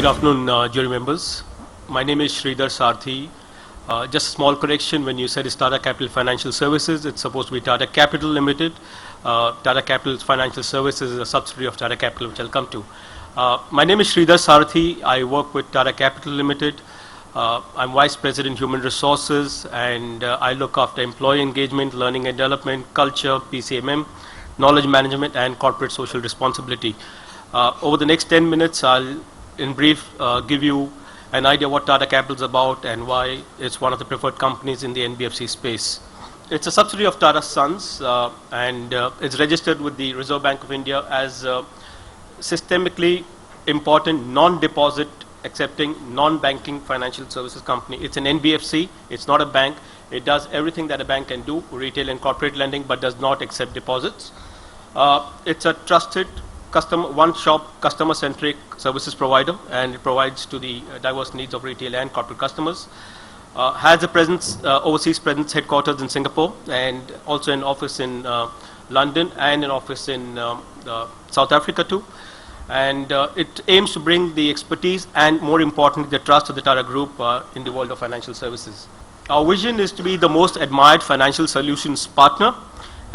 Good afternoon, jury members. My name is Sridhar Sarthi. Just a small correction, when you said it's Tata Capital Financial Services, it's supposed to be Tata Capital Limited. Tata Capital Financial Services is a subsidiary of Tata Capital, which I'll come to. My name is Sridhar Sarthi. I work with Tata Capital Limited. I'm Vice President Human Resources, and I look after employee engagement, learning and development, culture, PCMM, knowledge management, and corporate social responsibility. Over the next 10 minutes, I'll, in brief, give you an idea what Tata Capital is about and why it's one of the preferred companies in the NBFC space. It's a subsidiary of Tata Sons, and it's registered with the Reserve Bank of India as a systemically important non-deposit accepting non-banking financial services company. It's an NBFC, it's not a bank. It does everything that a bank can do, retail and corporate lending, but does not accept deposits. It's a trusted one-shop customer-centric services provider, and it provides to the diverse needs of retail and corporate customers. Has a presence, overseas presence, headquarters in Singapore, and also an office in London and an office in South Africa too. And it aims to bring the expertise and, more importantly, the trust of the Tata Group in the world of financial services. Our vision is to be the most admired financial solutions partner.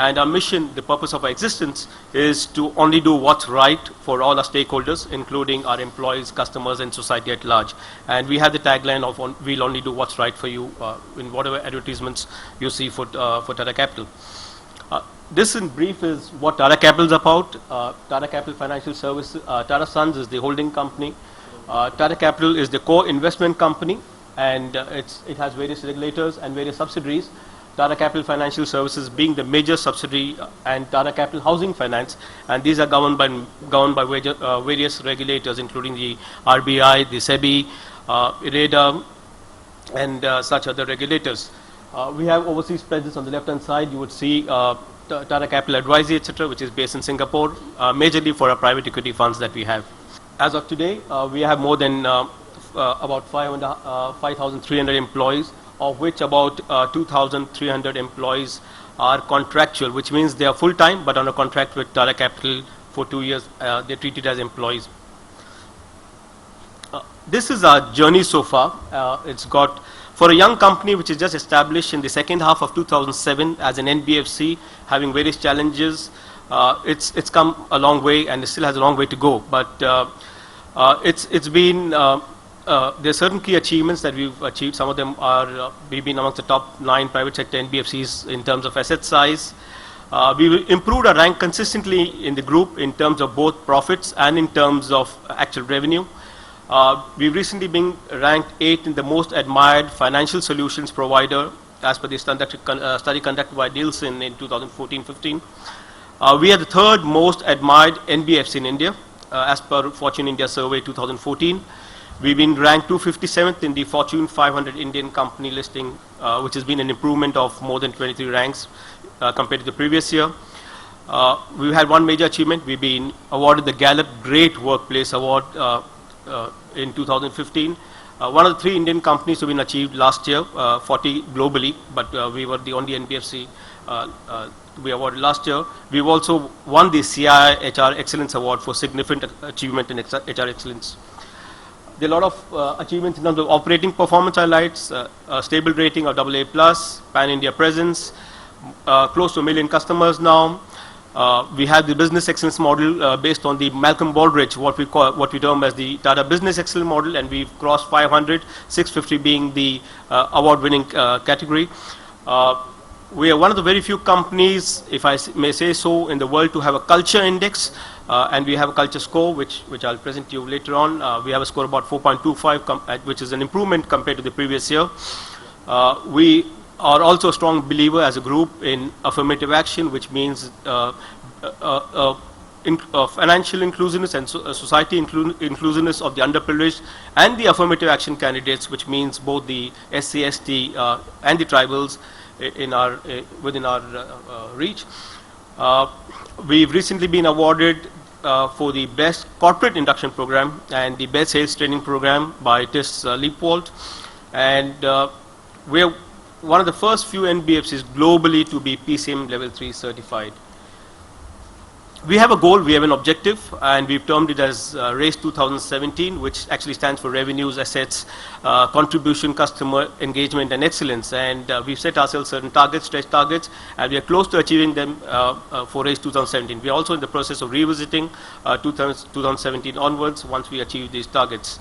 And our mission, the purpose of our existence, is to only do what's right for all our stakeholders, including our employees, customers, and society at large. And we have the tagline of "We'll only do what's right for you" in whatever advertisements you see for Tata Capital. This, in brief, is what Tata Capital is about. Tata Capital Financial Services, Tata Sons is the holding company. Tata Capital is the core investment company, and it has various regulators and various subsidiaries. Tata Capital Financial Services being the major subsidiary, and Tata Capital Housing Finance, and these are governed by various regulators, including the RBI, the SEBI, IREDA, and such other regulators. We have overseas presence on the left-hand side. You would see Tata Capital Advisory, etc., which is based in Singapore, majorly for our private equity funds that we have. As of today, we have more than about 5,300 employees, of which about 2,300 employees are contractual, which means they are full-time but on a contract with Tata Capital for 2 years. They're treated as employees. This is our journey so far. It's got, for a young company which is just established in the second half of 2007 as an NBFC, having various challenges, it's come a long way, and it still has a long way to go. But it's been there are certain key achievements that we've achieved. Some of them are we've been amongst the top 9 private sector NBFCs in terms of asset size. We've improved our rank consistently in the group in terms of both profits and in terms of actual revenue. We've recently been ranked 8th in the most admired financial solutions provider as per the study conducted by Nielsen in 2014-15. We are the 3rd most admired NBFC in India as per Fortune India Survey 2014. We've been ranked 257th in the Fortune 500 Indian company listing, which has been an improvement of more than 23 ranks compared to the previous year. We've had one major achievement. We've been awarded the Gallup Great Workplace Award in 2015. One of the 3 Indian companies who have been achieved last year, 40 globally, but we were the only NBFC we awarded last year. We've also won the CII HR Excellence Award for significant achievement in HR excellence. There are a lot of achievements in terms of operating performance highlights, a stable rating of AA+, pan-India presence, close to 1 million customers now. We have the business excellence model based on the Malcolm Baldrige, what we term as the Tata Business Excellence model, and we've crossed 500, 650 being the award-winning category. We are one of the very few companies, if I may say so, in the world to have a culture index, and we have a culture score, which I'll present to you later on. We have a score about 4.25, which is an improvement compared to the previous year. We are also a strong believer as a group in affirmative action, which means financial inclusiveness and society inclusiveness of the underprivileged, and the affirmative action candidates, which means both the SC, ST, and the tribals within our reach. We've recently been awarded for the best corporate induction program and the best sales training program by TIS Leapwald, and we're one of the first few NBFCs globally to be PCM level 3 certified. We have a goal, we have an objective, and we've termed it as RACE 2017, which actually stands for Revenues, Assets, Contribution, Customer Engagement, and Excellence. And we've set ourselves certain targets, stretch targets, and we are close to achieving them for RACE 2017. We are also in the process of revisiting 2017 onwards once we achieve these targets.